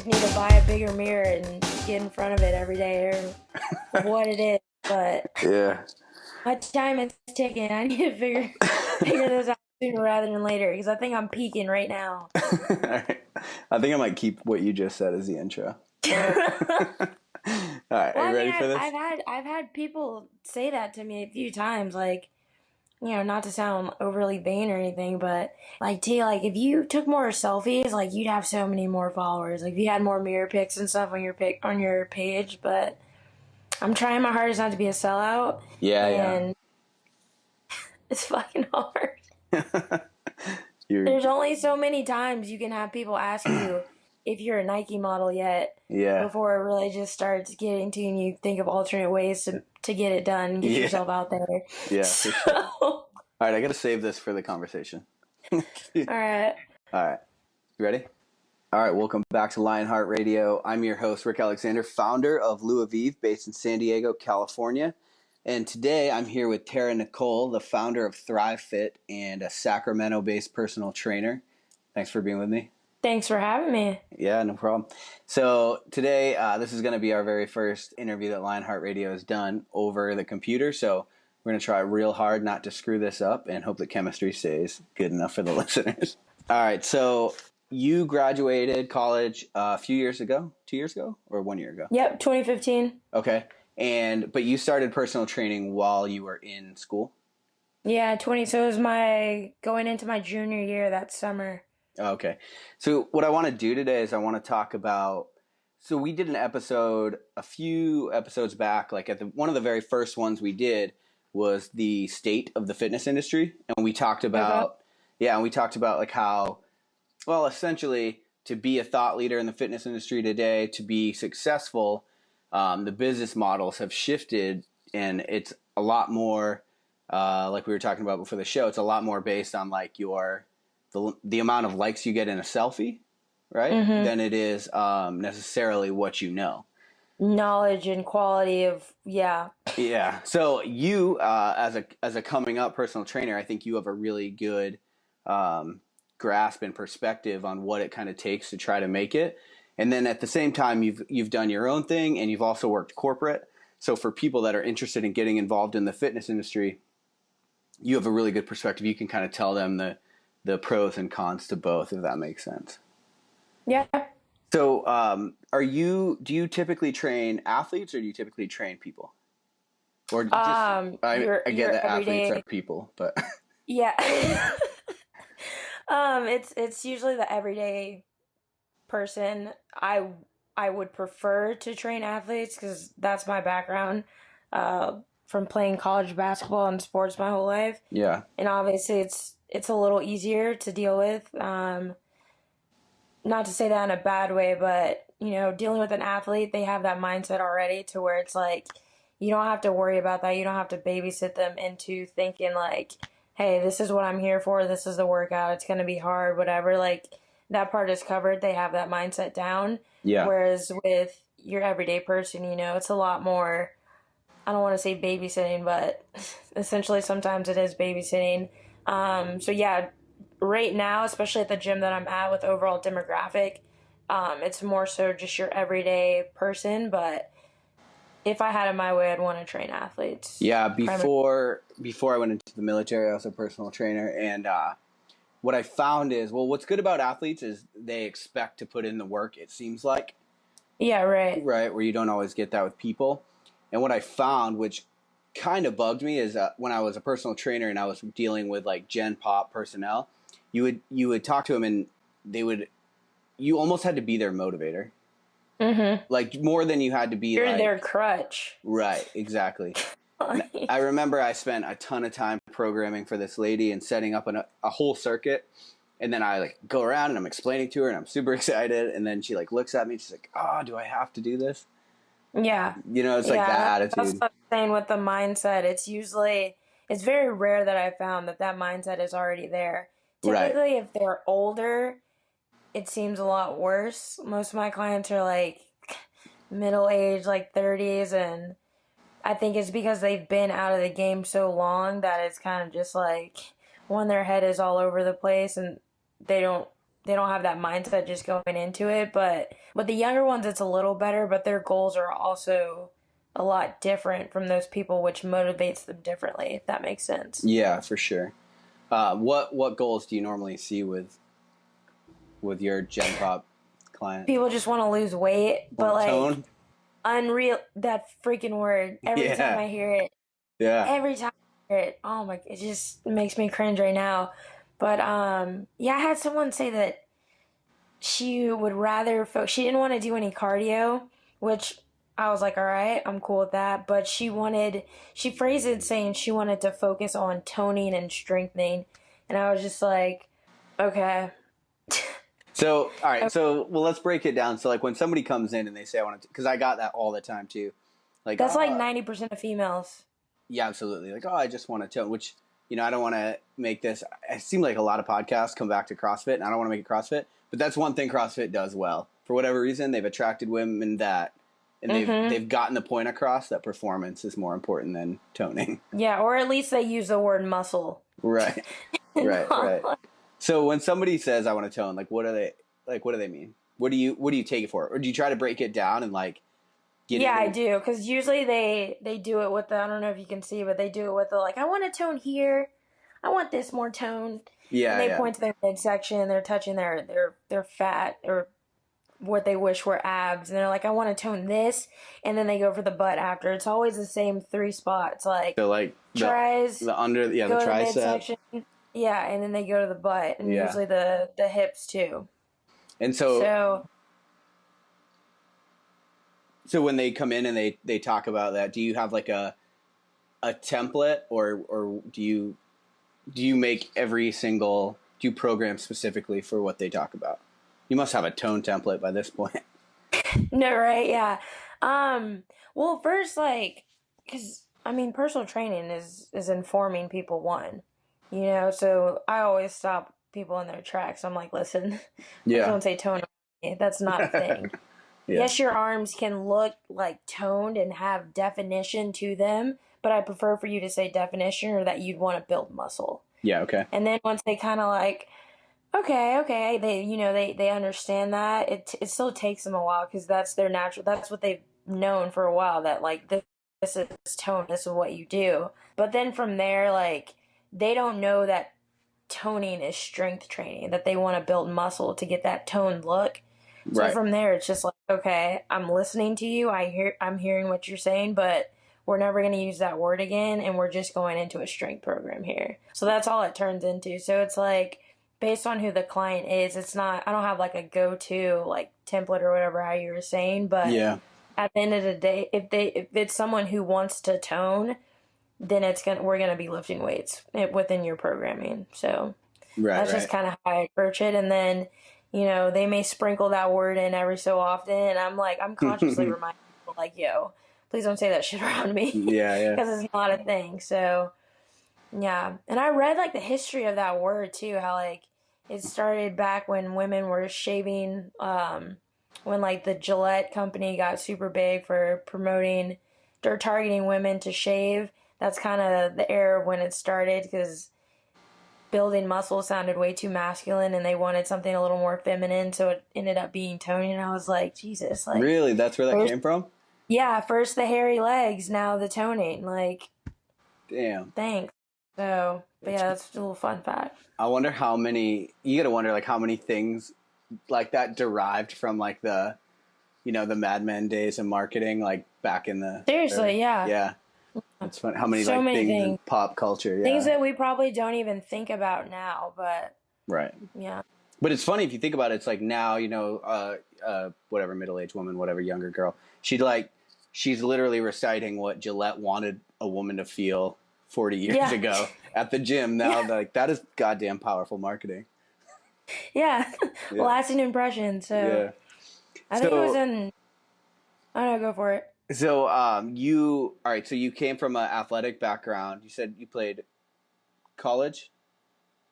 just need to buy a bigger mirror and get in front of it every day or what it is. But Yeah. my time is ticking. I need to figure this out sooner rather than later because I think I'm peaking right now. All right. I think I might keep what you just said as the intro. All right. Are Well, you I mean, ready for this? I've had people say that to me a few times, like, not to sound overly vain or anything, but like, T, like, if you took more selfies, like, you'd have so many more followers. Like, if you had more mirror pics and stuff on your page, but I'm trying my hardest not to be a sellout, Yeah, and it's fucking hard. yeah. You're, There's only so many times you can have people ask you if you're a Nike model yet yeah, before it really just starts getting to you and you think of alternate ways to get it done and get yeah, yourself out there. yeah, for So, sure. all All right. I got to save this for the conversation. All right. right. You ready? All right. Welcome back to Lionheart Radio. I'm your host, Rick Alexander, founder of Lou Aviv, based in San Diego, California. And today I'm here with Tara Nicole, the founder of Thrive Fit and a Sacramento-based personal trainer. Thanks for being with me. Thanks for having me. Yeah, no problem. So today, this is going to be our very first interview that Lionheart Radio has done over the computer. So we're going to try real hard not to screw this up and hope that chemistry stays good enough for the listeners. All right. So you graduated college a few years ago, 2 years ago, or 1 year ago? Yep, 2015. Okay. But you started personal training while you were in school? Yeah, 20. So it was my going into my junior year that summer. Okay. So what I want to do today is I want to talk about, so we did an episode a few episodes back, like one of the very first ones we did was the state of the fitness industry. And we talked about, and we talked about like how, well, essentially to be a thought leader in the fitness industry today, to be successful, the business models have shifted and it's a lot more, like we were talking about before the show, it's a lot more based on like the amount of likes you get in a selfie, right? Mm-hmm. Than it is necessarily what you know. Knowledge and quality of, yeah. Yeah. So you, as a coming up personal trainer, I think you have a really good grasp and perspective on what it kind of takes to try to make it. And then at the same time, you've done your own thing, and you've also worked corporate. So for people that are interested in getting involved in the fitness industry, you have a really good perspective. You can kind of tell them the pros and cons to both, if that makes sense. Yeah. So, do you typically train athletes or do you typically train people? Or just, I get your that athletes everyday, are people, but yeah. It's usually the everyday person. I would prefer to train athletes because that's my background, from playing college basketball and sports my whole life. yeah, And obviously it's a little easier to deal with. Not to say that in a bad way, but dealing with an athlete, they have that mindset already to where it's like you don't have to worry about that. You don't have to babysit them into thinking like, hey, this is what I'm here for. This is the workout. It's going to be hard, whatever. Like that part is covered. They have that mindset down. yeah, Whereas with your everyday person, it's a lot more, I don't want to say babysitting, but essentially sometimes it is babysitting. So yeah, right now, especially at the gym that I'm at with overall demographic, it's more so just your everyday person. But if I had it my way, I'd want to train athletes. yeah. Before I went into the military, I was a personal trainer, and what I found is, well, what's good about athletes is they expect to put in the work. It seems like, Yeah, right. right, where you don't always get that with people. And what I found, which kind of bugged me, is when I was a personal trainer and I was dealing with like Gen Pop personnel, you would talk to them and you almost had to be their motivator, like more than you had to be You're like their crutch. right, exactly. And I remember I spent a ton of time programming for this lady and setting up a whole circuit. And then I like go around and I'm explaining to her and I'm super excited. And then she like looks at me and she's like, "Oh, do I have to do this?" Yeah. It's like that That's attitude. what I'm saying with the mindset. It's very rare that I found that mindset is already there. Right. Typically, if they're older, it seems a lot worse. Most of my clients are like middle age, like 30s, and I think it's because they've been out of the game so long that it's kind of just like when their head is all over the place and they don't they don't have that mindset just going into it. But with the younger ones, it's a little better, but their goals are also a lot different from those people, which motivates them differently, if that makes sense. Yeah, for sure. What goals do you normally see with your Gen Pop client? People just want to lose weight, but Want like tone? unreal, that freaking word, every time Yeah, I hear it, yeah. every time I hear it, oh my, it just makes me cringe right now. But yeah, I had someone say that she would rather she didn't want to do any cardio, which I was like, all right, I'm cool with that. But she phrased it saying she wanted to focus on toning and strengthening. And I was just like, okay. So, all right. So, well, let's break it down. So, like, when somebody comes in and they say, I want to, because I got that all the time too. Like, That's like oh, 90% of females. yeah, absolutely. Like, oh, I just want to tone, which, I don't want to make this, it seems like a lot of podcasts come back to CrossFit, and I don't want to make it CrossFit, but that's one thing CrossFit does well. For whatever reason, they've attracted women that, and Mm-hmm. they've gotten the point across that performance is more important than toning. Yeah, or at least they use the word muscle. Right, right. So when somebody says I want to tone, like, what do they mean? What do you take it for? Or do you try to break it down and like get Yeah, I into? do, because usually they do it with the, I don't know if you can see, but they do it with the like, I want to tone here, I want this more toned, and Yeah, they yeah. point to their midsection, they're touching their fat or what they wish were abs, and they're like, I want to tone this, and then they go for the butt after. It's always the same three spots, like So like tries, the go to the tricep. midsection, yeah, and then they go to the butt, and Yeah. usually the hips too. And So so when they come in and they talk about that, do you have like a template, or do you make every single, do you program specifically for what they talk about? You must have a tone template by this point. no, right? Yeah. Um, well, first, like, because I mean, personal training is informing people one, So I always stop people in their tracks. I'm like, listen, please Yeah. don't say tone. That's not a thing. Yeah. Yes, your arms can look like toned and have definition to them, but I prefer for you to say definition or that you'd want to build muscle. Yeah. Okay. And then once they kind of like, okay, they understand that. It still takes them a while because that's their natural. That's what they've known for a while. That like this is tone. This is what you do. But then from there, like they don't know that toning is strength training. That they want to build muscle to get that toned look. So Right. from there, it's just like, okay, I'm listening to you. I'm hearing what you're saying, but we're never going to use that word again, and we're just going into a strength program here. So that's all it turns into. So it's like based on who the client is, it's not. I don't have like a go-to like template or whatever how you were saying, but Yeah. at the end of the day, if it's someone who wants to tone, then we're gonna be lifting weights within your programming. So Right. that's just Right. kind of how I approach it. And then, they may sprinkle that word in every so often. And I'm consciously reminding people, like, yo, please don't say that shit around me Yeah. Yeah. because it's not a thing. So, yeah. And I read, like, the history of that word, too, how, like, it started back when women were shaving, when, like, the Gillette company got super big for promoting or targeting women to shave. That's kind of the era when it started because building muscle sounded way too masculine and they wanted something a little more feminine, so it ended up being Tony. And I was like, Jesus, like, Really, that's where that first, came from. yeah, first the hairy legs, now the toning. Like, Damn. thanks. So, but That's, yeah, that's a little fun fact. I wonder how many. You gotta wonder like how many things like that derived from like the Mad Men days of marketing, like back in the Seriously, yeah. yeah. It's funny how many So like many things in things. pop culture. Things Yeah. that we probably don't even think about now, but Right. yeah. But it's funny if you think about it. It's like now, whatever middle-aged woman, whatever younger girl, she's literally reciting what Gillette wanted a woman to feel 40 years Yeah. ago at the gym. Now, Yeah. like that is goddamn powerful marketing. Yeah. Yeah, Lasting impression. So yeah. I think it was So, in, I don't know, go for it. you all right? So you came from an athletic background. You said you played college.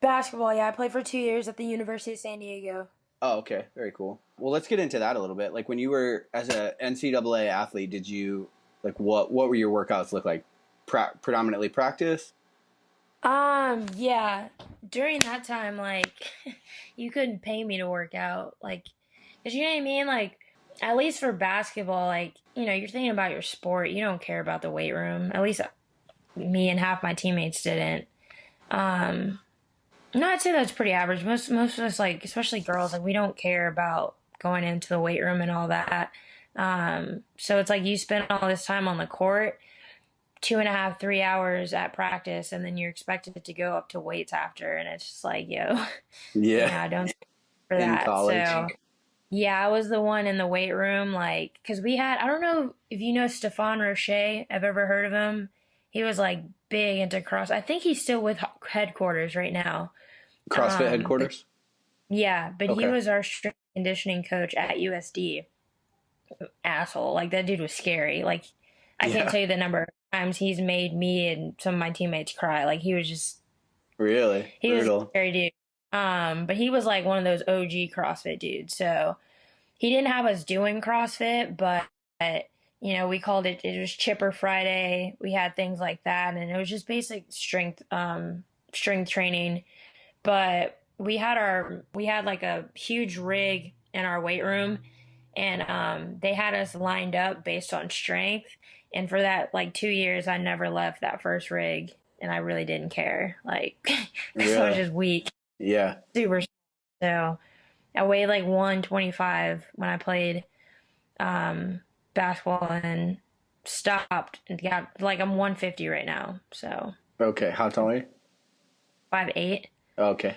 Basketball, yeah. I played for 2 years at the University of San Diego. Oh, okay, very cool. Well, let's get into that a little bit. Like when you were as a NCAA athlete, did you like what were your workouts look like? Predominantly practice. Yeah. During that time, like, you couldn't pay me to work out. Like, 'cause you know what I mean? Like, at least for basketball, like, you're thinking about your sport. You don't care about the weight room. At least me and half my teammates didn't. Um, no, I'd say that's pretty average. Most of us, like, especially girls, like, we don't care about going into the weight room and all that. So it's like you spend all this time on the court, 2.5, 3 hours at practice, and then you're expected to go up to weights after, and it's just like, yo, Yeah, I don't for in that. college. So yeah, I was the one in the weight room, like, because we had, I don't know if you know Stefan Roche. I've ever heard of him. He was like big into cross. I think he's still with headquarters right now. CrossFit But headquarters. yeah, but he Okay. was our strength and conditioning coach at USD. Asshole. Like that dude was scary. Like I can't Yeah. tell you the number of times he's made me and some of my teammates cry. Like Really he was a brutal. scary dude. But he was like one of those OG CrossFit dudes. So he didn't have us doing CrossFit, but we called it was Chipper Friday. We had things like that, and it was just basic strength training. But we had like a huge rig in our weight room, and they had us lined up based on strength. And for that like 2 years, I never left that first rig, and I really didn't care, like, because I was Really. just weak, Yeah. super. So I weighed like 125 when I played basketball and stopped and got like I'm 150 right now, so Okay. How tall are you? 5'8". Okay.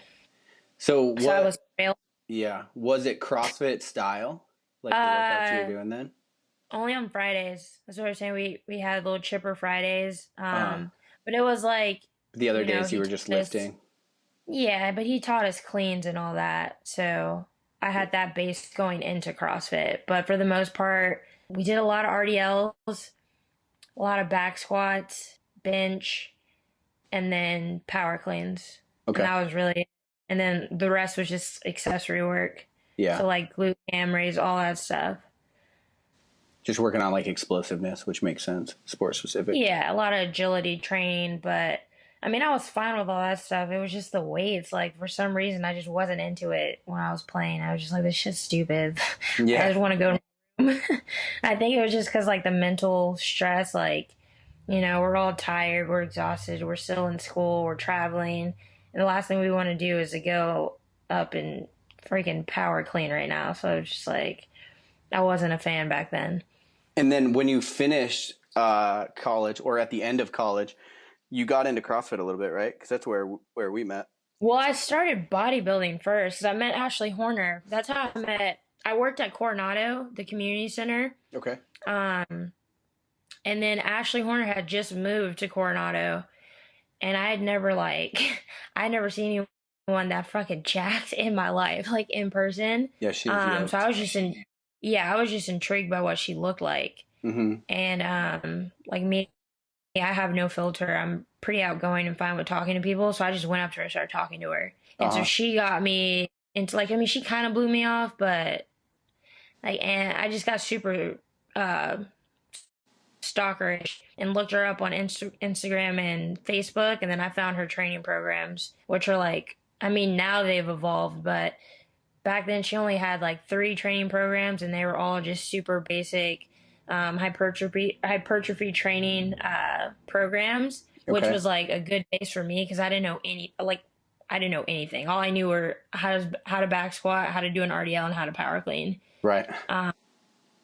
So So I what? was real. Yeah. Was it CrossFit style? Like the workouts you were Uh, doing then? only on Fridays. That's what I was saying. We had little chipper Fridays. Uh, But it was like, the other days you he were just taught us. lifting. Yeah, but he taught us cleans and all that. So I had that base going into CrossFit. But for the most part, we did a lot of RDLs, a lot of back squats, bench, and then power cleans. And Okay. that was really, and then the rest was just accessory work. Yeah. So like glute ham raise, all that stuff. Just working on like explosiveness, which makes sense. Sport specific. Yeah, a lot of agility training, but I mean, I was fine with all that stuff. It was just the weights. Like, for some reason, I just wasn't into it when I was playing. I was just like, this shit's stupid. I Yeah. just want to go. I think it was just because, like, the mental stress, like, we're all tired, we're exhausted, we're still in school, we're traveling. And the last thing we want to do is to go up and freaking power clean right now. So it's just like, I wasn't a fan back then. And then when you finished college or at the end of college, you got into CrossFit a little bit, right? Because that's where we met. Well, I started bodybuilding first 'cause I met Ashley Horner. That's how I worked at Coronado, the community center. Okay. Um, and then Ashley Horner had just moved to Coronado, and I had never like, I had never seen anyone that fucking jacked in my life, like in person. Yeah, she's So yoked. I was just yeah, I was just intrigued by what she looked like. Mm-hmm. And like me, I have no filter. I'm pretty outgoing and fine with talking to people. So I just went up to her and started talking to her. And so Uh-huh. she got me into, like, I mean, she kind of blew me off, but like, and I just got super uh, stalkerish and looked her up on Instagram and Facebook. And then I found her training programs, which are like, I mean, now they've evolved, but back then she only had like 3 training programs and they were all just super basic hypertrophy training programs, which Okay. was like a good base for me because I didn't know anything. All I knew were how to back squat, how to do an RDL, and how to power clean. Right.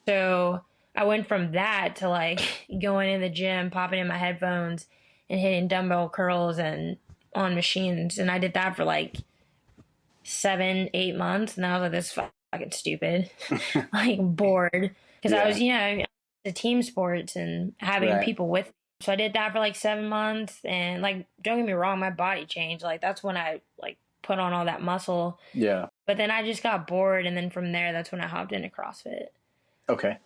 So I went from that to like going in the gym, popping in my headphones, and hitting dumbbell curls and on machines, and I did that for like 7, 8 months, and I was like, this is fucking stupid. Like bored because I Yeah. was, the team sports and having Right. people with me. So I did that for like 7 months, and like, don't get me wrong, my body changed. Like that's when I like put on all that muscle. Yeah. But then I just got bored, and then from there, that's when I hopped into CrossFit. Okay.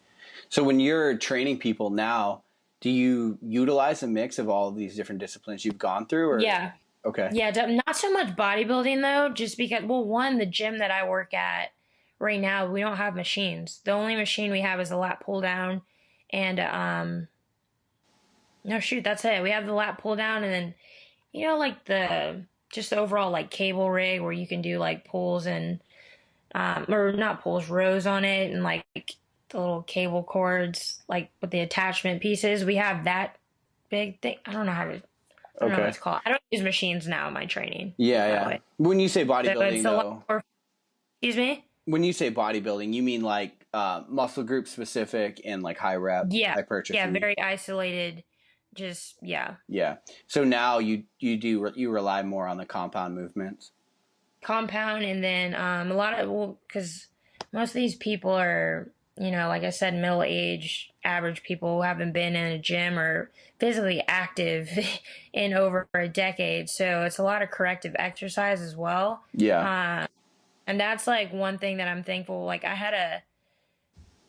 So when you're training people now, do you utilize a mix of all of these different disciplines you've gone through or Yeah, okay. yeah, not so much bodybuilding though, just because, well, one, the gym that I work at right now, we don't have machines. The only machine we have is a lat pull down, and no, shoot, that's it. We have the lat pull down, and then like the just the overall like cable rig where you can do like pulls and or not pulls, rows on it and like the little cable cords like with the attachment pieces. We have that big thing. I don't know what Okay. it's called. I don't use machines now in my training, put Yeah, it that yeah. way. When you say So it's bodybuilding, a lot though, more, excuse me? when you say bodybuilding, you mean like muscle group specific and like high rep Yeah. Yeah, hypertrophy. very isolated. Just, yeah. Yeah. So now you rely more on the compound movements. Compound and then a lot of, well, because most of these people are, like I said, middle age, average people who haven't been in a gym or physically active in over a decade. So it's a lot of corrective exercise as well. Yeah. Um, and that's like one thing that I'm thankful. Like I had a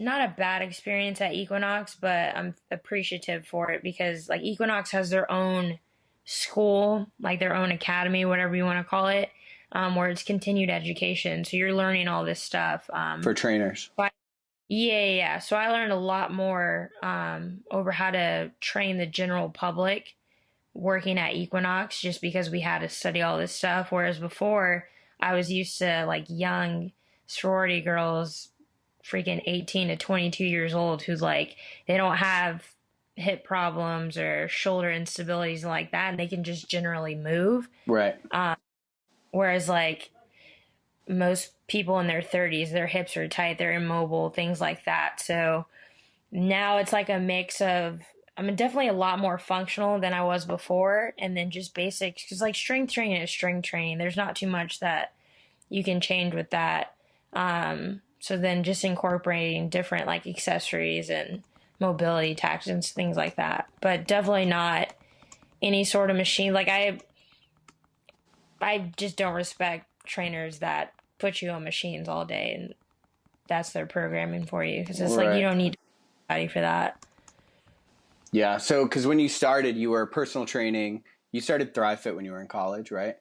not a bad experience at Equinox, but I'm appreciative for it because like Equinox has their own school, like their own academy, whatever you want to call it, where it's continued education. So you're learning all this stuff. For trainers. But yeah, yeah, yeah. So I learned a lot more over how to train the general public working at Equinox just because we had to study all this stuff. Whereas before, I was used to like young sorority girls, freaking 18 to 22 years old, who's like, they don't have hip problems or shoulder instabilities and like that, and they can just generally move. Right. Whereas, like, most people in their 30s, their hips are tight, they're immobile, things like that. So now it's like a mix of I'm definitely a lot more functional than I was before, and then just basics because like strength training is strength training. There's not too much that you can change with that. So then just incorporating different like accessories and mobility tactics, things like that. But definitely not any sort of machine. Like I just don't respect trainers that put you on machines all day and that's their programming for you because it's like you Right. don't need body for that. Yeah. So, because when you started, you were personal training. You started Thrive Fit when you were in college, right?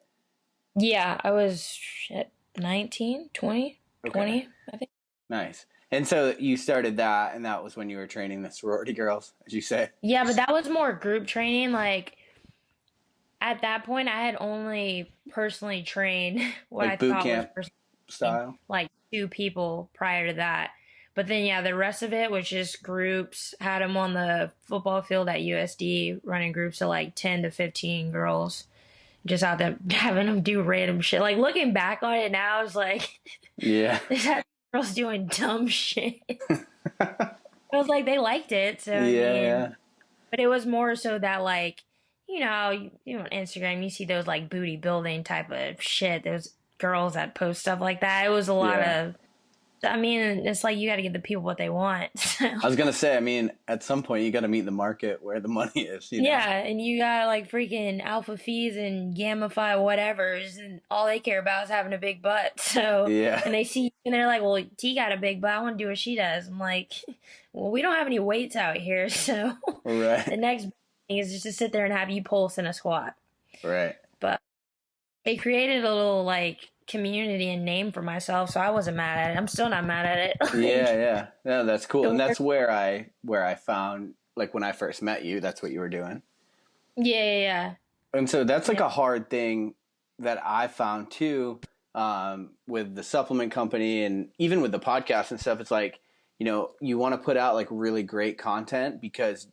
Yeah, I was shit, 19, 20, Okay. 20, I think. Nice. And so you started that, and that was when you were training the sorority girls, as you say, Yeah, but that was more group training. Like at that point, I had only personally trained what I like boot thought was camp personal training, style. like two people prior to that. But then, yeah, the rest of it was just groups. Had them on the football field at USD, running groups of like 10 to 15 girls, just out there having them do random shit. Like looking back on it now, I was like, Yeah. they had girls doing dumb shit. I was like, they liked it. So, I Yeah. mean, Yeah. but it was more so that like, on Instagram you see those like booty building type of shit. Those girls that post stuff like that. It was a lot Yeah. of. I mean, it's like you got to give the people what they want. So, I was gonna say, I mean, at some point you got to meet the market where the money is, you know. yeah, and you got like freaking alpha fees and gamma phi whatevers, and all they care about is having a big butt. So, Yeah. and they see you and they're like, "Well, T got a big butt. I want to do what she does." I'm like, "Well, we don't have any weights out here, so the Right. next thing is just to sit there and have you pulse in a squat." Right. But it created a little like community and name for myself, so I wasn't mad at it. I'm still not mad at it. Yeah. Like, Yeah. No, that's cool, it and worked. that's where I found like when I first met you. That's what you were doing. Yeah, yeah, And so that's like yeah. a hard thing that I found too, with the supplement company and even with the podcast and stuff. It's like, you want to put out like really great content because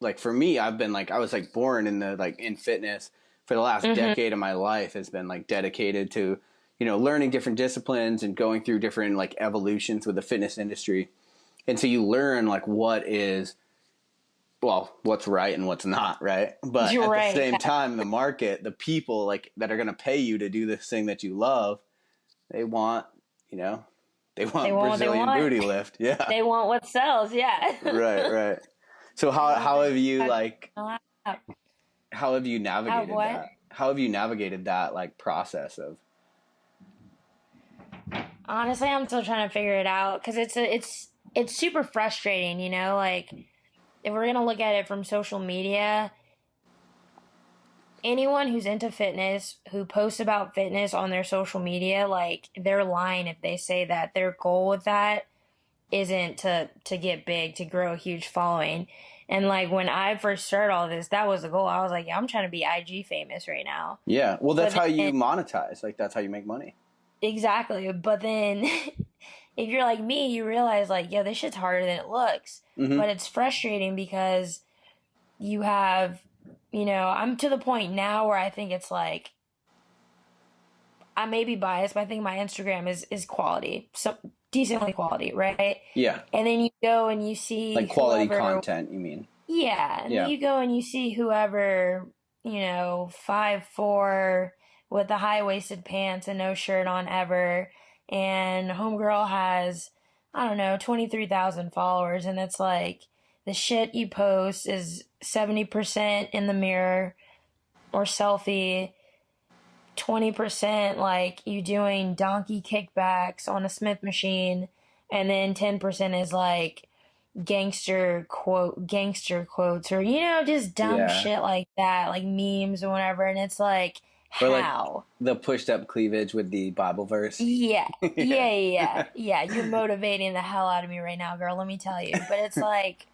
like for me, I was like born in the like in fitness for the last hmm decade of my life has been like dedicated to, learning different disciplines and going through different like evolutions with the fitness industry. And so you learn like what's right and what's not right. But You're at the right. same time, the market, the people like that are going to pay you to do this thing that you love, they want, you know, they They want want what they Brazilian want. booty lift. Yeah. They want what sells. Yeah. Right, right. So They want how the have you like have how have you navigated what? that? How have you navigated that like process of Honestly, I'm still trying to figure it out because it's super frustrating. Like if we're gonna look at it from social media, anyone who's into fitness who posts about fitness on their social media, like they're lying if they say that their goal with that isn't to get big, to grow a huge following. And like when I first started all this, that was the goal. I was like, yeah, I'm trying to be IG famous right now. Yeah. Well, that's But how you then, monetize. Like that's how you make money. exactly. But then if you're like me, you realize like, yeah, this shit's harder than it looks. Mm-hmm. But it's frustrating because you have, I'm to the point now where I think it's like, I may be biased, but I think my Instagram is quality, so decently quality, right? Yeah. And then you go and you Like see quality whoever, content, you mean? yeah, and then Yeah. you go and you see whoever, 5'4" with the high waisted pants and no shirt on ever, and homegirl has, I don't know, 23,000 followers, and it's like the shit you post is 70% in the mirror or selfie, 20% like you doing donkey kickbacks on a Smith machine, and then 10% is like gangster quotes, or just dumb Yeah. shit like that, like memes or whatever, and it's like, Or like how? the pushed up cleavage with the Bible verse. Yeah, Yeah. yeah, yeah, yeah, you're motivating the hell out of me right now, girl, let me tell you. But it's like,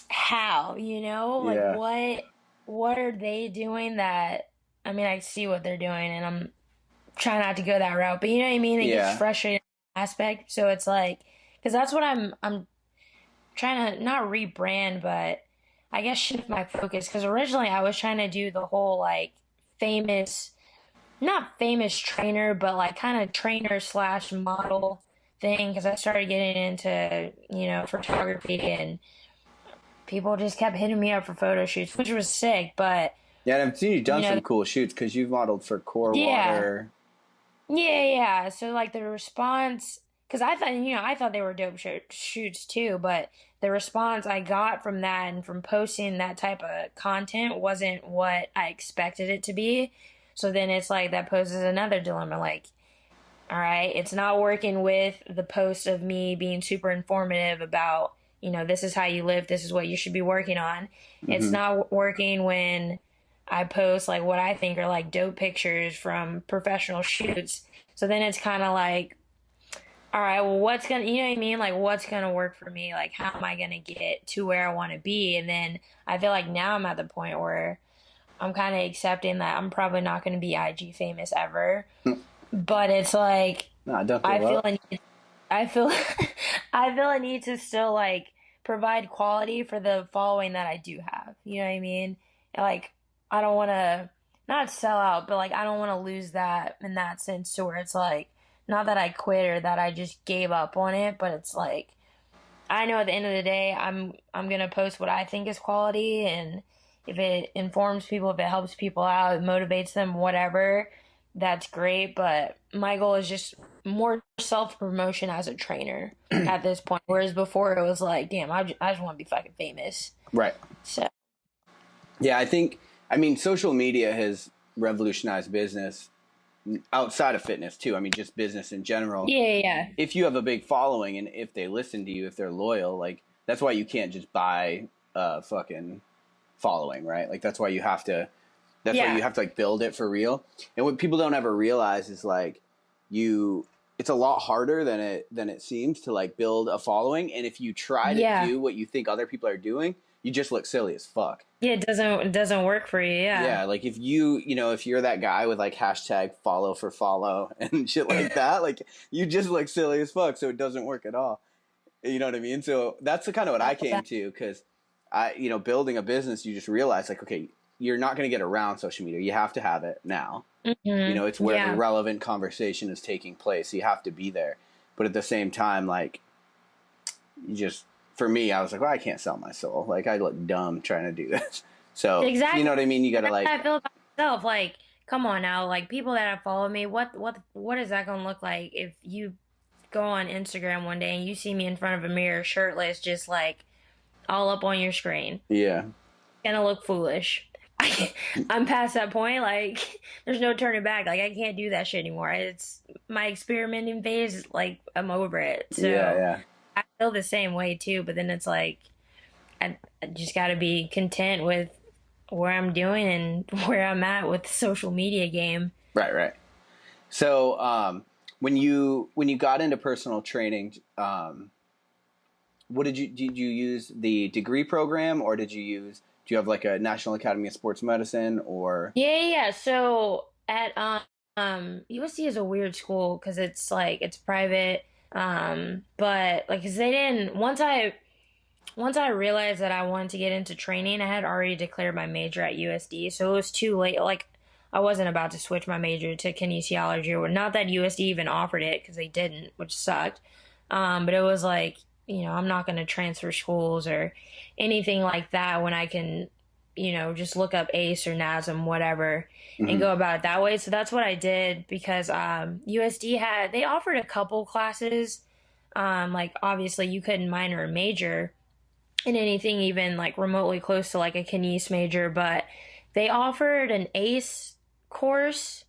how, like Yeah. what are they doing that, I mean, I see what they're doing, and I'm trying not to go that route, but you know what I mean? It gets Yeah. frustrating aspect. So it's like, because that's what I'm trying to not rebrand, but I guess shift my focus. Because originally I was trying to do the whole like famous, not famous trainer, but like kind of trainer slash model thing. Because I started getting into photography, and people just kept hitting me up for photo shoots, which was sick. But Yeah, and I've seen you done you know, some cool shoots because you've modeled for Core yeah. Water. Yeah, yeah. So like the response, because I thought they were dope shoots too, but the response I got from that and from posting that type of content wasn't what I expected it to be. So then it's like that poses another dilemma. Like, all right, it's not working with the post of me being super informative about, this is how you live, this is what you should be working on. It's Mm-hmm. not working when I post like what I think are like dope pictures from professional shoots. So then it's kind of like, all right, well, you know what I mean? Like, what's gonna work for me? Like, how am I gonna get to where I want to be? And then I feel like now I'm at the point where I'm kind of accepting that I'm probably not gonna be IG famous ever. But it's like, No, don't I give feel up. I need, I feel, I feel I need to still like provide quality for the following that I do have. You know what I mean? And, like, I don't want to not sell out, but like I don't want to lose that in that sense to where it's like not that I quit or that I just gave up on it, but it's like I know at the end of the day I'm gonna post what I think is quality, and if it informs people, if it helps people out, it motivates them, whatever, that's great. But my goal is just more self promotion as a trainer at this point. Whereas before it was like, damn, I just want to be fucking famous. Right. So Yeah, I mean, social media has revolutionized business outside of fitness too. I mean, just business in general. yeah, yeah, If you have a big following and if they listen to you, if they're loyal, like that's why you can't just buy fucking following, right? Like that's why you yeah, have to like build it for real. And what people don't ever realize is like you it's a lot harder than it seems to like build a following, and if you try to yeah, do what you think other people are doing, you just look silly as fuck. yeah. It doesn't work for you. Yeah, Yeah, like if if you're that guy with like hashtag follow for follow and shit like that, like you just look silly as fuck, so it doesn't work at all. You know what I mean? So that's the kind of what I I feel came to because building a business, you just realize like, okay, you're not going to get around social media. You have to have it now. that. It's where the Yeah. relevant conversation is taking place. So you have to be there. But at the same time, like, for me, I was like, well, I can't sell my soul. Like, I look dumb trying to do this. So, you know Exactly. what I mean? You got to That's how like, I feel about myself. Like, come on now. Like, people that have followed me, what is that gonna look like if you go on Instagram one day and you see me in front of a mirror, shirtless, just like all up on your screen? yeah, Gonna look foolish. I'm past that point. Like, there's no turning back. Like, I can't do that shit anymore. It's my experimenting phase. Like, I'm over it. yeah, So yeah. I feel the same way too. But then it's like I just got to be content with where I'm doing and where I'm at with the social media game. Right, right. So, when you got into personal training, what did you use the degree program, or do you have like a National Academy of Sports Medicine, or? Yeah. So at USD is a weird school because it's like it's private. But like 'cause they didn't once I realized that I wanted to get into training, I had already declared my major at USD, so it was too late. Like I wasn't about to switch my major to kinesiology, or not that USD even offered it because they didn't, which sucked. But it was like, I'm not going to transfer schools or anything like that when I can, just look up ACE or NASM, whatever, and Hmm. go about it that way. So that's what I did because USD they offered a couple classes. Like obviously you couldn't minor or major in anything even like remotely close to like a kines major, but they offered an ACE course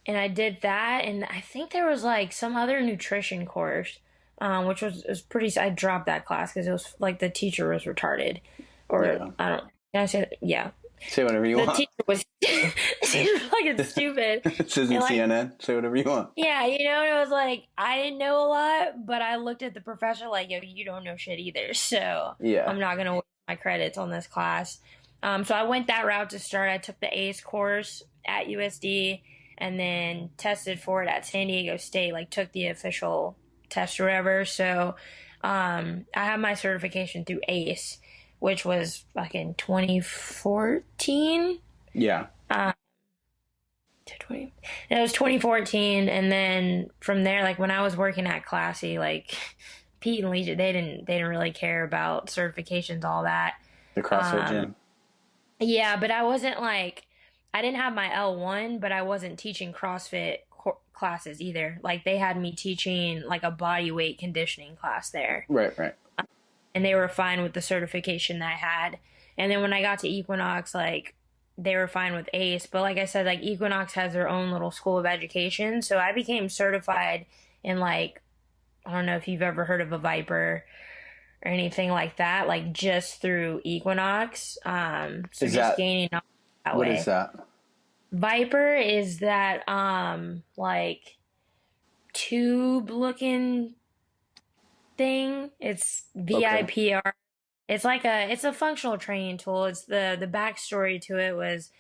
and I did that, and I think there was like some other nutrition course, which was pretty. I dropped that class because it was like the teacher was retarded, or Yeah. I don't. Can I say that? Yeah, Say whatever you the want. teacher was she was fucking stupid, This and isn't like CNN. Say whatever you want. yeah, it was like I didn't know a lot, but I looked at the professor like, yo, you don't know shit either, so Yeah. I'm not gonna waste my credits on this class. So I went that route to start. I took the ACE course at USD and then tested for it at San Diego State, like took the official test or whatever. So I have my certification through ACE, which was fucking 2014. Yeah. Um, 20, it was 2014, and then from there, like when I was working at Classy, like Pete and Legion, they didn't really care about certifications, all that. The CrossFit Um, gym. yeah, but I wasn't like I didn't have my L1, but I wasn't teaching CrossFit classes either. Like they had me teaching like a body weight conditioning class there, Right, right. and they were fine with the certification that I had. And then when I got to Equinox, like they were fine with ACE. But like I said, like Equinox has their own little school of education. So I became certified in like, I don't know if you've ever heard of a Viper or anything like that, like just through Equinox. So Is just that gaining knowledge that what is way. that? Viper is that like tube looking thing. It's Okay. VIPR. It's a functional training tool. It's the backstory to it was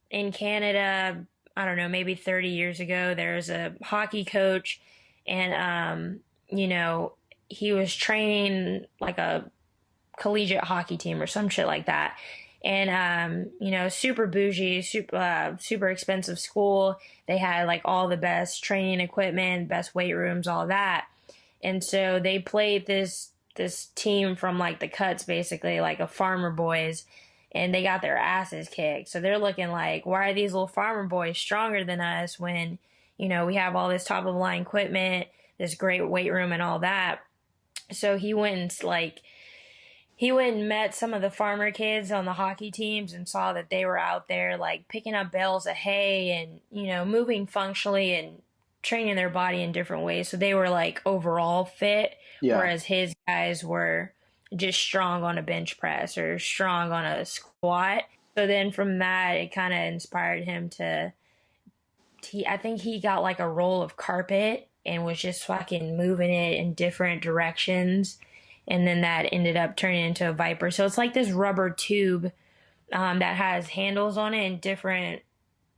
in Canada, I don't know, maybe 30 years ago, there was a hockey coach and you know, he was training like a collegiate hockey team or some shit like that. And super bougie, super expensive school. They had like all the best training equipment, best weight rooms, all that. And so they played this team from like the cuts, basically like a farmer boys, and they got their asses kicked. So they're looking like, why are these little farmer boys stronger than us when we have all this top of the line equipment, this great weight room, and all that. So he went and met some of the farmer kids on the hockey teams and saw that they were out there like picking up bales of hay and moving functionally and training their body in different ways, so they were like overall fit, Yeah. whereas his guys were just strong on a bench press or strong on a squat. So then from that it kind of inspired him to I think he got like a roll of carpet and was just fucking moving it in different directions, and then that ended up turning into a Viper. So it's like this rubber tube that has handles on it in different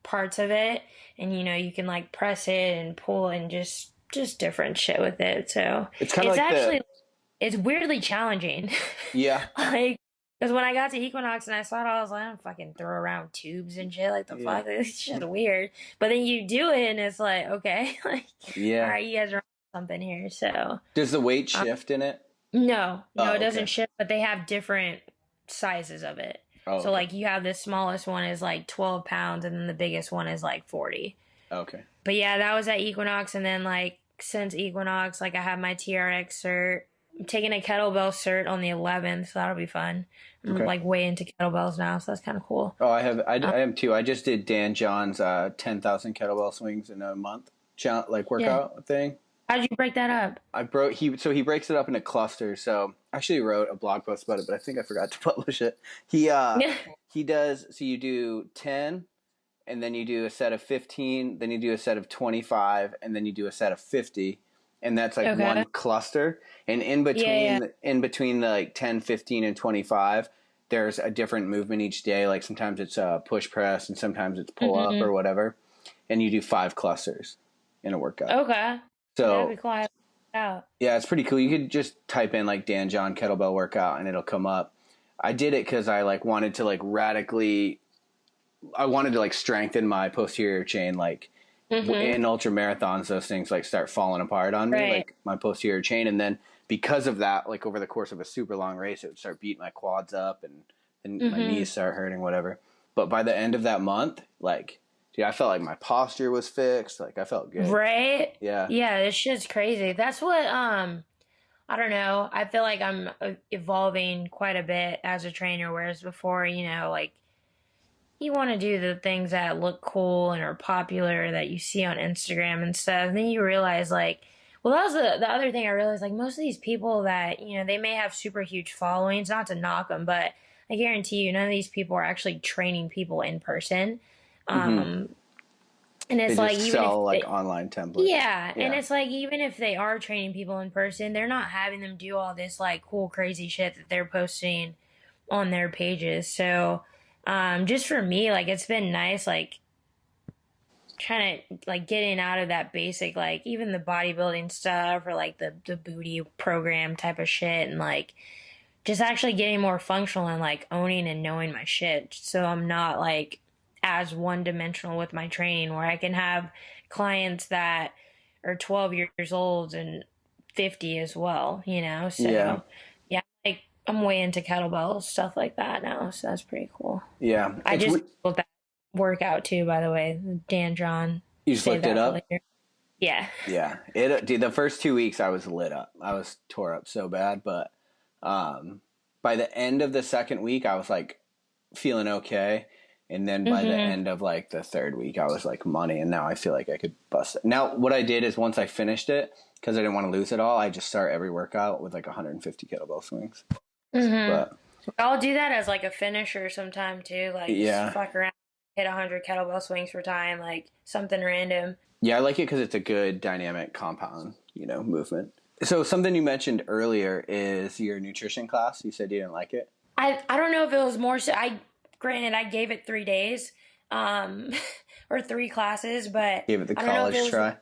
parts of it, and you can like press it and pull and just different shit with it. So It's kind of it's like the actually it's weirdly challenging. yeah, Like, because when I got to Equinox and I saw it, I was like, I don't fucking throw around tubes and shit. Like, the yeah, fuck? This shit's weird. But then you do it and it's like, okay, like, all yeah. right, you guys are on something here. So, Does the weight um, shift in it? no, it Oh, doesn't okay. ship, but they have different sizes of it. Oh, So, okay. like, you have the smallest one is like 12 pounds and then the biggest one is like 40. Okay. But yeah, that was at Equinox. And then, like, since Equinox, like, I have my TRX cert. I'm taking a kettlebell cert on the 11th, so that'll be fun. I'm, Okay. like, way into kettlebells now, so that's kind of cool. Oh, Um, I am too. I just did Dan John's 10,000 kettlebell swings in a month like yeah. workout thing. How'd you break that up? He breaks it up into clusters. So I actually wrote a blog post about it, but I think I forgot to publish it. He does, so you do 10, and then you do a set of 15, then you do a set of 25, and then you do a set of 50, and that's like one Okay. cluster. And Yeah, yeah. in between the like 10, 15, and 25, there's a different movement each day. Like sometimes it's push press and sometimes it's pull up Mm-hmm. or whatever. And you do 5 clusters in a workout. Okay. That'd be So cool. I have to check it out. yeah, it's pretty cool. You could just type in like Dan John kettlebell workout and it'll come up. I did it because I like wanted to like radically, I wanted to like strengthen my posterior chain. Like Mm-hmm. in ultra marathons, those things like start falling apart on me, Right. like my posterior chain. And then because of that, like over the course of a super long race, it would start beating my quads up and my Mm-hmm. knees start hurting, whatever. But by the end of that month, like, dude, I felt like my posture was fixed. Like I felt good. Right? Yeah. Yeah, this shit's crazy. That's what I don't know. I feel like I'm evolving quite a bit as a trainer, whereas before, like you want to do the things that look cool and are popular that you see on Instagram and stuff. And then you realize, like, well, that was the other thing I realized. Like, most of these people that, they may have super huge followings, not to knock them, but I guarantee you, none of these people are actually training people in person. Mm-hmm. Um, and They it's like, just even if sell like they, online templates. yeah, and Yeah. it's like even if they are training people in person, they're not having them do all this like cool crazy shit that they're posting on their pages. So, just for me, like it's been nice like trying to like getting out of that basic like even the bodybuilding stuff or like the booty program type of shit and like just actually getting more functional and like owning and knowing my shit so I'm not like as one dimensional with my training where I can have clients that are 12 years old and 50 as well, Yeah. so yeah, like I'm way into kettlebells, stuff like that now, so that's pretty cool. Yeah. I just built that workout too, by the way, Dan John. You just Save looked it that for up? later. Yeah. Yeah. Dude, the first 2 weeks I was lit up. I was tore up so bad, but um, by the end of the second week, I was like feeling okay. And then by the Mhm. end of like the third week, I was like money. And now I feel like I could bust it. Now, what I did is once I finished it, because I didn't want to lose it all, I just start every workout with like 150 kettlebell swings. Mhm. But I'll do that as like a finisher sometime too. Like just yeah. fuck around, hit 100 kettlebell swings for time, like something random. Yeah, I like it because it's a good dynamic compound, movement. So something you mentioned earlier is your nutrition class. You said you didn't like it. I don't know if it was more so. Granted I gave it 3 days, um, or 3 classes, but Gave it the I don't know if it college was. try.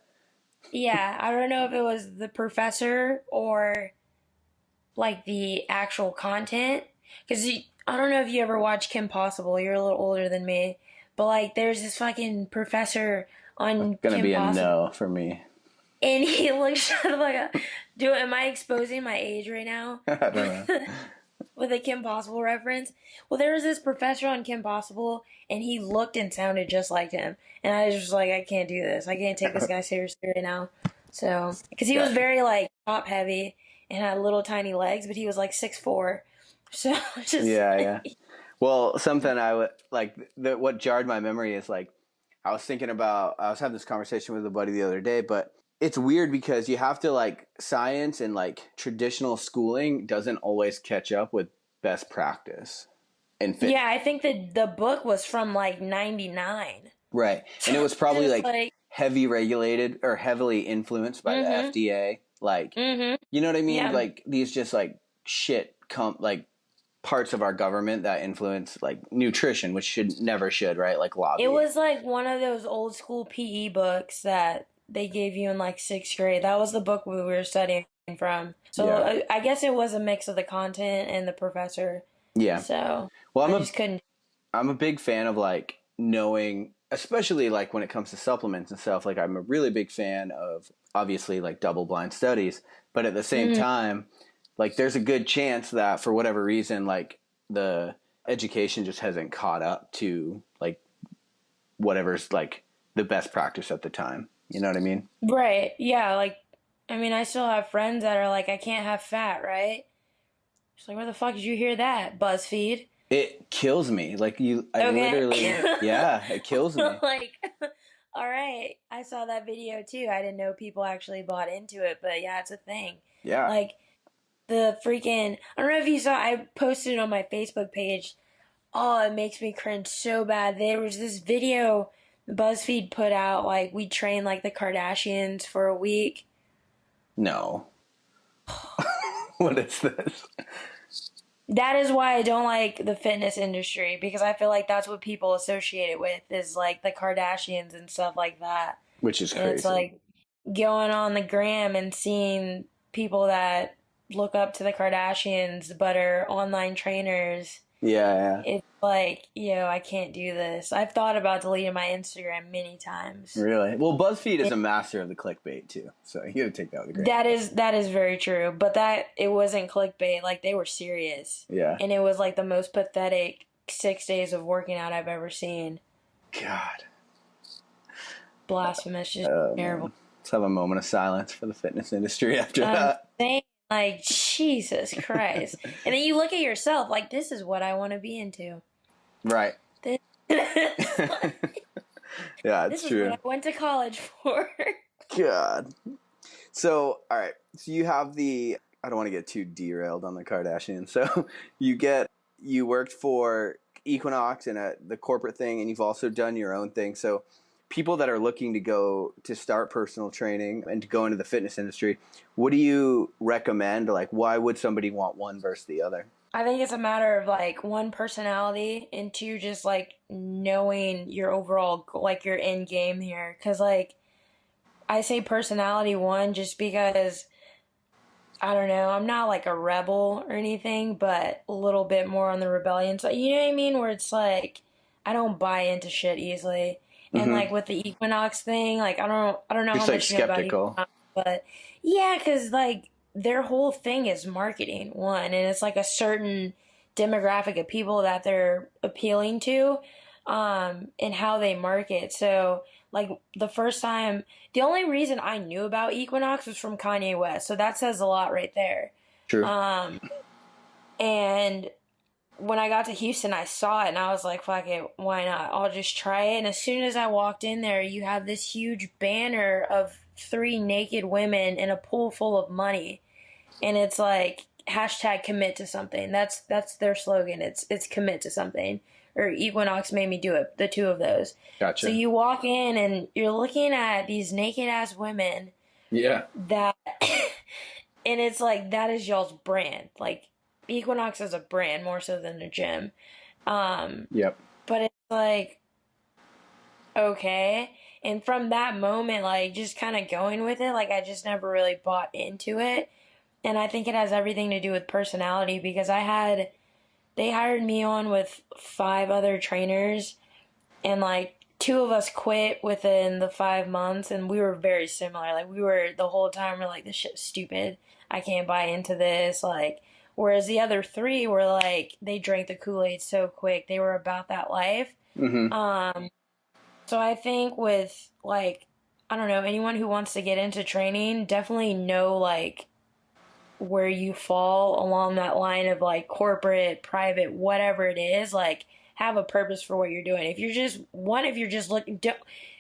Yeah, I don't know if it was the professor or like the actual content because I don't know if you ever watched Kim Possible. You're a little older than me, but like there's this fucking professor on Gonna Kim be a Possible, no for me. and he looks kind of like a. Do am I exposing my age right now? I don't know. With a Kim Possible reference. Well, there was this professor on Kim Possible, and he looked and sounded just like him, and I was just like, I can't do this. I can't take this guy seriously right now. So, because he was Gotcha. very like top heavy and had little tiny legs, but he was like 6'4". So just Yeah, yeah. Well, something I would like what jarred my memory is like I was thinking about I was having this conversation with a buddy the other day, but it's weird because you have to like science and like traditional schooling doesn't always catch up with best practice and fit. yeah, I think that the book was from like 99. Right. And it So was probably it's like like, heavy regulated or heavily influenced by the mm-hmm, FDA. Like, mm-hmm, you know what I mean? yeah. Like these just like like parts of our government that influence like nutrition, which should, right? Like It lobbying. was like one of those old school PE books that they gave you in like sixth grade. That was the book we were studying from. So Yeah. I guess it was a mix of the content and the professor. Yeah. So Well, I just couldn't. I'm a big fan of like knowing, especially like when it comes to supplements and stuff. Like I'm a really big fan of obviously like double blind studies, but at the same Mhm. time, like there's a good chance that for whatever reason, like the education just hasn't caught up to like whatever's like the best practice at the time. You know what I mean? Right. Yeah. Like, I mean, I still have friends that are like, I can't have fat, right? Just like, where the fuck did you hear that? BuzzFeed. It kills me. Like I Okay. literally, yeah, it kills me. Like, all right. I saw that video too. I didn't know people actually bought into it, but yeah, it's a thing. Yeah. Like, the freaking I don't know if you saw I posted it on my Facebook page. Oh, it makes me cringe so bad. There was this video BuzzFeed put out like we trained like the Kardashians for a week. No. What is this? That is why I don't like the fitness industry, because I feel like that's what people associate it with, is like the Kardashians and stuff like that. Which is And it's crazy. like going on the gram and seeing people that look up to the Kardashians but are online trainers. Yeah, yeah. It's like, I can't do this. I've thought about deleting my Instagram many times. Really? Well, BuzzFeed is a master of the clickbait too, so you got to take that with a grain of That is very true, but that it wasn't clickbait. Like, they were serious, salt. Yeah. and it was like the most pathetic 6 days of working out I've ever seen. God. Blasphemous, just Oh terrible. man. Let's have a moment of silence for the fitness industry after I'm that. saying, like, Jesus Christ, and then you look at yourself like, this is what I want to be into. Right. This, Yeah, this it's is what true. I went to college for. God. So, all right. So you have the. I don't want to get too derailed on the Kardashians. So you worked for Equinox and the corporate thing, and you've also done your own thing. So people that are looking to go to start personal training and to go into the fitness industry, what do you recommend? Like, why would somebody want one versus the other? I think it's a matter of, like, one, personality, and two, just like knowing your overall, like, your end game here. Because, like, I say personality one just because, I don't know, I'm not like a rebel or anything, but a little bit more on the rebellion side. You know what I mean? Where it's like, I don't buy into shit easily. And Mm-hmm. like with the Equinox thing, like, I don't know how Just like much you know about skeptical. Equinox, but yeah, because like their whole thing is marketing, one, and it's like a certain demographic of people that they're appealing to, and how they market. So like the first time, the only reason I knew about Equinox was from Kanye West, so that says a lot right there. True. Um, and when I got to Houston, I saw it and I was like, fuck it, why not? I'll just try it. And as soon as I walked in there, you have this huge banner of three naked women in a pool full of money. And it's like hashtag commit to something. That's their slogan. It's commit to something. Or Equinox made me do it, the two of those. So Gotcha. you walk in and you're looking at these naked ass women Yeah. that and it's like that is y'all's brand. Like Equinox is a brand more so than a gym. Um, Yep. but it's like, okay. And from that moment, like just kind of going with it, like I just never really bought into it. And I think it has everything to do with personality, because they hired me on with five other trainers, and like two of us quit within the 5 months, and we were very similar. Like we were the whole time we're like, this shit's stupid. I can't buy into this. Like, whereas the other three were like, they drank the Kool-Aid so quick. They were about that life. Mm-hmm. Um, so I think with like, I don't know, anyone who wants to get into training, definitely know like where you fall along that line of like corporate, private, whatever it is, like have a purpose for what you're doing. If you're just looking,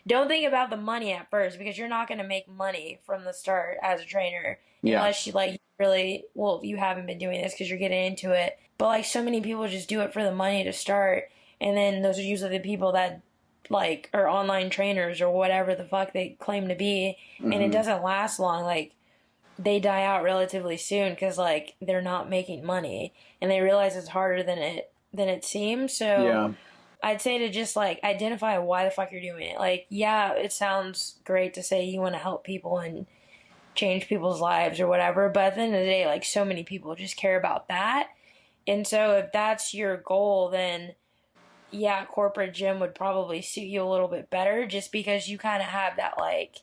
don't think about the money at first, because you're not going to make money from the start as a trainer Yeah. unless you like really, well, you haven't been doing this because you're getting into it. But like so many people just do it for the money to start. And then those are usually the people that like are online trainers or whatever the fuck they claim to be. And it Mm-hmm. doesn't last long. Like, they die out relatively soon because like they're not making money and they realize it's harder than it seems. So Yeah. I'd say to just like identify why the fuck you're doing it. Like, yeah, it sounds great to say you want to help people and change people's lives or whatever, but at the end of the day, like so many people just care about that. And so if that's your goal, then yeah, corporate gym would probably suit you a little bit better, just because you kind of have that, like,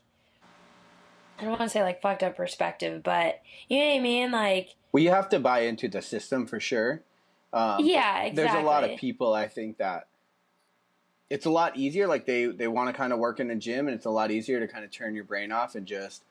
I don't want to say like fucked up perspective, but you know what I mean? Like, Well, you have to buy into the system for sure. But yeah, there's a lot of exactly. people, I think, that it's a lot easier. Like they want to kind of work in a gym, and it's a lot easier to kind of turn your brain off and just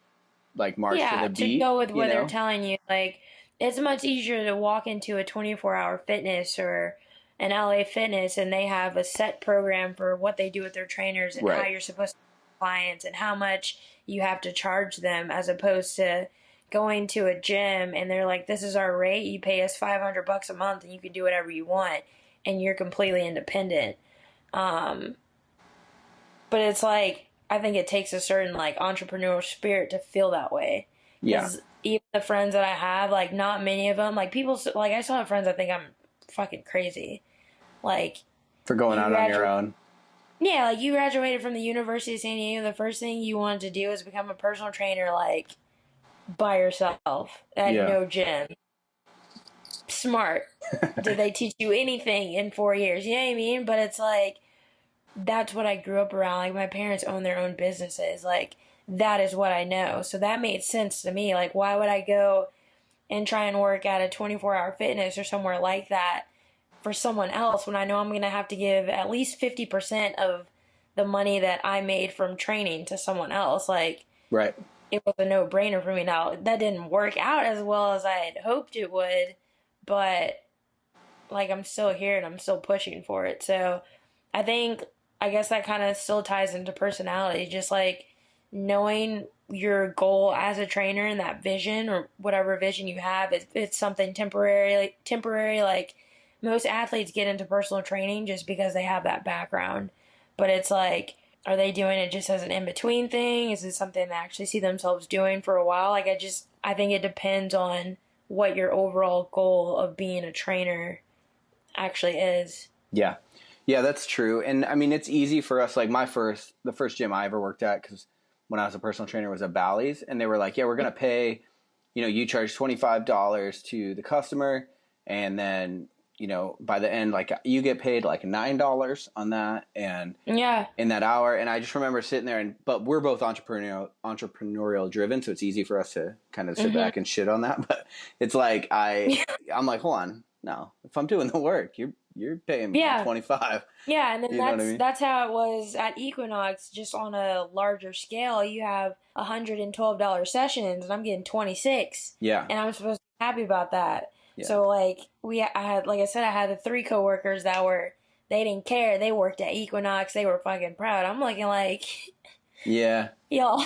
like march to Yeah, the to beat. go with You what they're know? telling you. Like, it's much easier to walk into a 24-hour fitness or an LA Fitness, and they have a set program for what they do with their trainers and how Right. you're supposed to clients and how much you have to charge them, as opposed to going to a gym and they're like, this is our rate, you pay us $500 a month and you can do whatever you want and you're completely independent. um but it's like, I think it takes a certain like entrepreneurial spirit to feel that way, Yeah. Because even the friends that I have, like, not many of them, like, people, like, I still have friends that think I'm fucking crazy. Like, For going you out on your graduate, own. yeah, like, you graduated from the University of San Diego. The first thing you wanted to do is become a personal trainer, like, by yourself at Yeah. no gym. Smart. Did they teach you anything in 4 years? You know what I mean? But it's like, that's what I grew up around. Like, my parents own their own businesses. Like, that is what I know. So that made sense to me. Like, why would I go and try and work at a 24-hour fitness or somewhere like that for someone else when I know I'm going to have to give at least 50% of the money that I made from training to someone else? Like, Right. it was a no-brainer for me. Now, that didn't work out as well as I had hoped it would, but like, I'm still here and I'm still pushing for it. So I think, I guess that kind of still ties into personality, just like knowing your goal as a trainer and that vision or whatever vision you have. If it's something temporary, like most athletes get into personal training just because they have that background. But it's like, are they doing it just as an in between thing? Is it something they actually see themselves doing for a while? Like, I think it depends on what your overall goal of being a trainer actually is. Yeah. Yeah, that's true. And I mean, it's easy for us. Like the first gym I ever worked at, because when I was a personal trainer, was at Bally's, and they were like, "Yeah, we're gonna pay. You charge $25 to the customer, and then by the end, like you get paid like $9 on that, and Yeah. in that hour." And I just remember sitting there, but we're both entrepreneurial driven, so it's easy for us to kind of sit Hmm. back and shit on that. But it's like I'm like, hold on, no, if I'm doing the work, you're paying me Yeah. 25. Yeah, and then You know what I mean? that's how it was at Equinox, just on a larger scale. You have $112 sessions, and I'm getting 26, Yeah, and I'm supposed to be happy about that. yeah, So like I had, like I said, I had the three coworkers that they didn't care. They worked at Equinox. They were fucking proud. I'm looking like, yeah, y'all,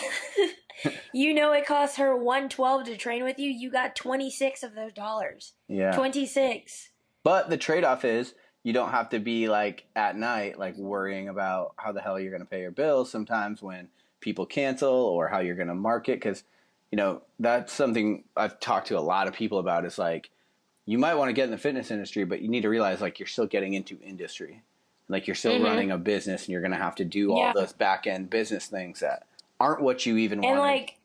it costs her 112 to train with you. You got 26 of those dollars. yeah. 26. But the trade off is you don't have to be like at night, like worrying about how the hell you're going to pay your bills sometimes when people cancel, or how you're going to market. Because, that's something I've talked to a lot of people about, is like, you might want to get in the fitness industry, but you need to realize like you're still getting into industry. Like you're still Mm-hmm. running a business, and you're going to have to do all Yeah. those back end business things that aren't what you even And wanted. like,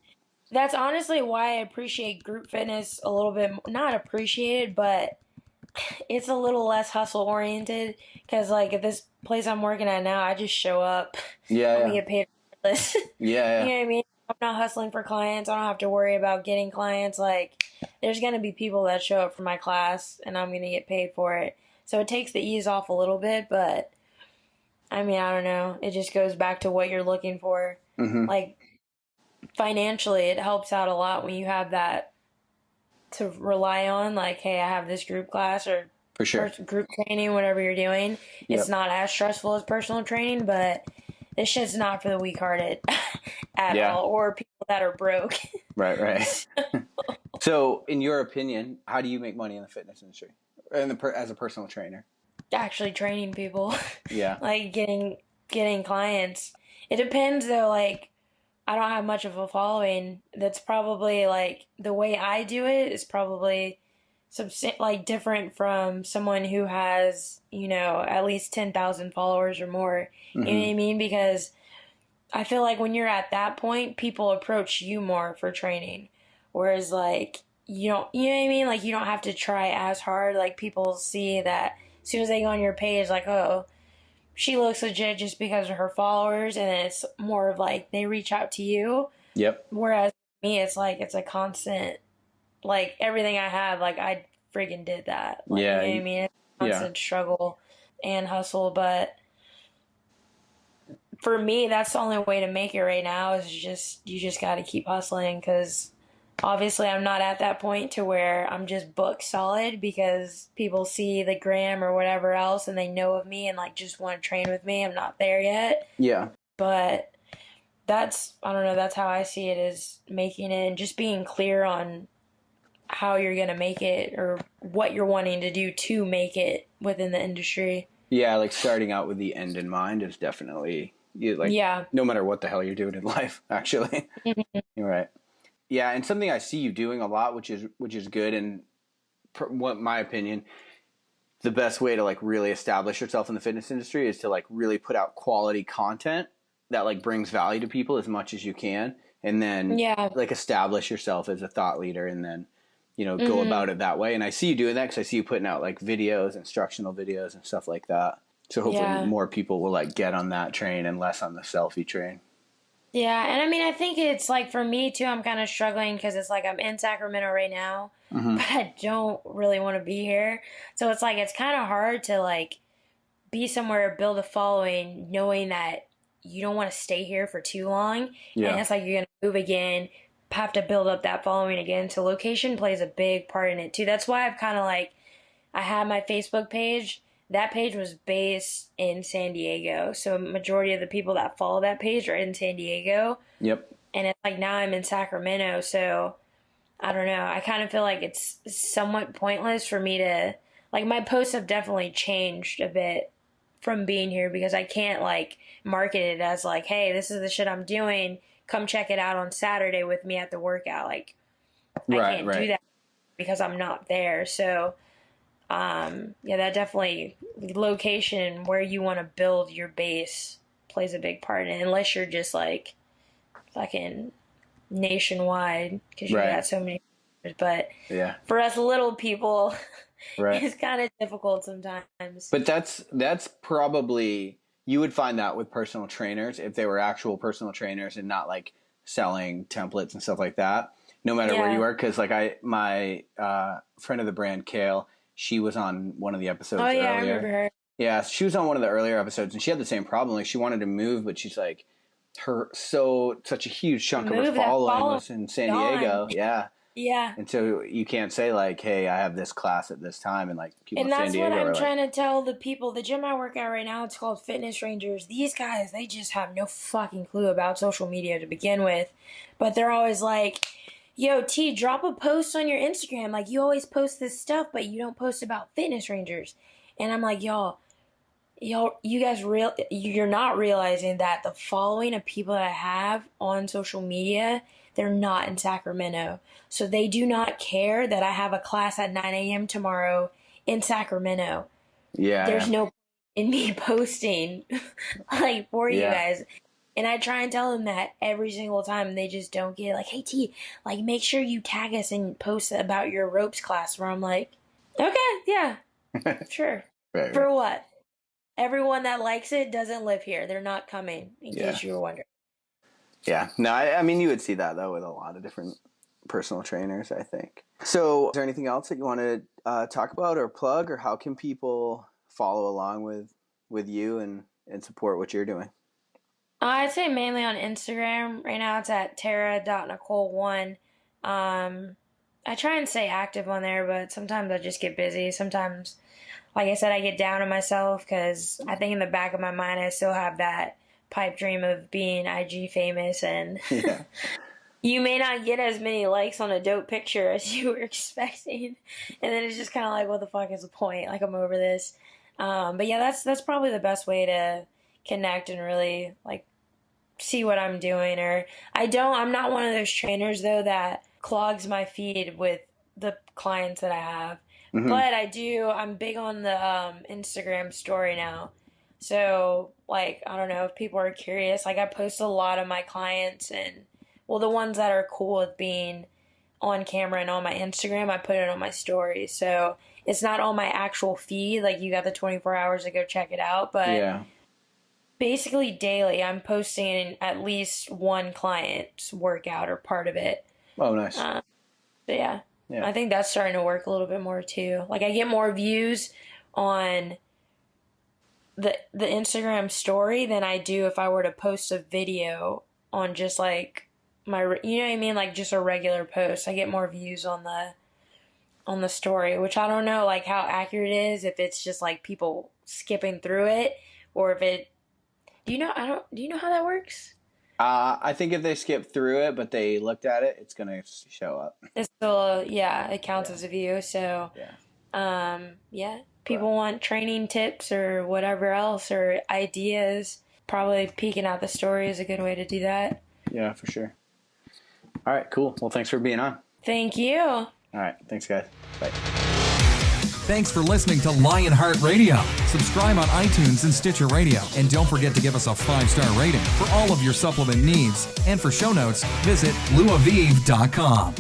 that's honestly why I appreciate group fitness a little bit. Not appreciated, but it's a little less hustle oriented. Because like at this place I'm working at now, I just show up. Yeah, I'm gonna yeah, get paid for this. yeah, You yeah, know what I mean? I'm not hustling for clients. I don't have to worry about getting clients. Like, there's gonna be people that show up for my class, and I'm gonna get paid for it. So it takes the ease off a little bit, but I mean, I don't know. It just goes back to what you're looking for. hmm, Like, financially, it helps out a lot when you have that to rely on. Like, hey, I have this group class or for sure. group training, whatever you're doing. It's Yep. not as stressful as personal training, but this shit's not for the weak-hearted at Yeah. all, or people that are broke. Right. Right. So, in your opinion, how do you make money in the fitness industry, as a personal trainer? Actually training people, Yeah. like getting clients. It depends though. Like, I don't have much of a following. That's probably like the way I do it is probably like different from someone who has, at least 10,000 followers or more. You know Hmm. what I mean? Because I feel like when you're at that point, people approach you more for training. Whereas like you know what I mean? Like, you don't have to try as hard. Like, people see that as soon as they go on your page, like, oh, she looks legit just because of her followers, and it's more of like they reach out to you. Yep. Whereas me, it's like it's a constant, like everything I have, like I freaking did that. Like, you Yeah. know what I mean? It's a Yeah. constant struggle and hustle, but for me, that's the only way to make it right now is just you just got to keep hustling because obviously I'm not at that point to where I'm just book solid because people see the gram or whatever else and they know of me and like just want to train with me. I'm not there yet, Yeah. but I don't know, that's how I see it, is making it and just being clear on how you're going to make it or what you're wanting to do to make it within the industry. Yeah. Like starting out with the end in mind is definitely like Yeah. no matter what the hell you're doing in life. Actually, you're right. Yeah, and something I see you doing a lot, which is good, and what my opinion, the best way to like really establish yourself in the fitness industry is to like really put out quality content that like brings value to people as much as you can, and then Yeah. like establish yourself as a thought leader, and then go Hmm. about it that way. And I see you doing that because I see you putting out like videos, instructional videos, and stuff like that. So hopefully Yeah. more people will like get on that train and less on the selfie train. Yeah, and I mean, I think it's like for me too, I'm kind of struggling because it's like I'm in Sacramento right now, Mm-hmm. but I don't really want to be here. So it's like it's kind of hard to like be somewhere, build a following, knowing that you don't want to stay here for too long. And Yeah. it's like you're going to move again, have to build up that following again. So location plays a big part in it too. That's why I've kind of like, I have my Facebook page. That page was based in San Diego. So majority of the people that follow that page are in San Diego. Yep. And it's like now I'm in Sacramento. So I don't know. I kind of feel like it's somewhat pointless for me to, like, my posts have definitely changed a bit from being here because I can't like market it as like, hey, this is the shit I'm doing. Come check it out on Saturday with me at the workout. Like, I Right. can't do Right. that because I'm not there. So, yeah, that definitely location where you want to build your base plays a big part in it, unless you're just like fucking nationwide because you Right. got so many. But Yeah. for us little people, Right. it's kind of difficult sometimes. But that's probably, you would find that with personal trainers if they were actual personal trainers and not like selling templates and stuff like that. No matter where you Yeah. are, because like my friend of the brand Kale, she was on one of the Oh episodes yeah, I remember earlier. her. Yeah, she was on one of the earlier episodes, and she had the same problem. Like she wanted to move, but she's like, such a huge To chunk of her move that following following was in San gone. Diego. Yeah, Yeah. and so you can't say like, hey, I have this class at this time, and like people in And San that's what Diego I'm are like, trying to tell the people. The gym I work at right now, it's called Fitness Rangers. These guys, they just have no fucking clue about social media to begin with. But they're always like, yo, T, drop a post on your Instagram. Like, you always post this stuff, but you don't post about Fitness Rangers. And I'm like, y'all, you guys you're not realizing that the following of people that I have on social media, they're not in Sacramento. So they do not care that I have a class at 9 a.m. tomorrow in Sacramento. There's yeah, no point in me posting like for you yeah. guys. And I try and tell them that every single time and they just don't get it. Like, hey T, like make sure you tag us and post about your ropes class where I'm like, okay, yeah, right, sure. right. For what? Everyone that likes it doesn't live here. They're not coming, in Yeah, case you were wondering. yeah. No, I mean, you would see that though with a lot of different personal trainers, I think. So, is there anything else that you want to talk about or plug, or how can people follow along with you and support what you're doing? I'd say mainly on Instagram. Right now it's at Tara.Nicole1. I try and stay active on there, but sometimes I just get busy. Sometimes, like I said, I get down on myself because I think in the back of my mind I still have that pipe dream of being IG famous and Yeah, you may not get as many likes on a dope picture as you were expecting, and then it's just kind of like, what the fuck is the point? Like I'm over this. But yeah, that's probably the best way to connect and really like see what I'm doing. Or I'm not one of those trainers though that clogs my feed with the clients that I have. hmm, But I'm big on the Instagram story now. So, like, I don't know if people are curious. Like, I post a lot of my clients and, well, the ones that are cool with being on camera and on my Instagram, I put it on my story. So, it's not on my actual feed. Like, you got the 24 hours to go check it out. But yeah. basically, daily, I'm posting at least one client's workout or part of it. Oh, nice. Um, so, yeah, Yeah. I think that's starting to work a little bit more too. Like, I get more views on the Instagram story than I do if I were to post a video on just like you know what I mean, like just a regular post. I get more views on the story, which I don't know like how accurate it is, if it's just like people skipping through it or if it do you know how that works? I think if they skip through it, but they looked at it, it's gonna show up. It's still, yeah, it counts Yeah, as a view. So yeah. yeah, But people want training tips or whatever else or ideas. Probably peeking out the story is a good way to do that. yeah, for sure. All right, cool. Well, thanks for being on. Thank you. All right, thanks, guys. Bye. Thanks for listening to Lionheart Radio. Subscribe on iTunes and Stitcher Radio. And don't forget to give us a 5-star rating. For all of your supplement needs and for show notes, visit luaviv.com.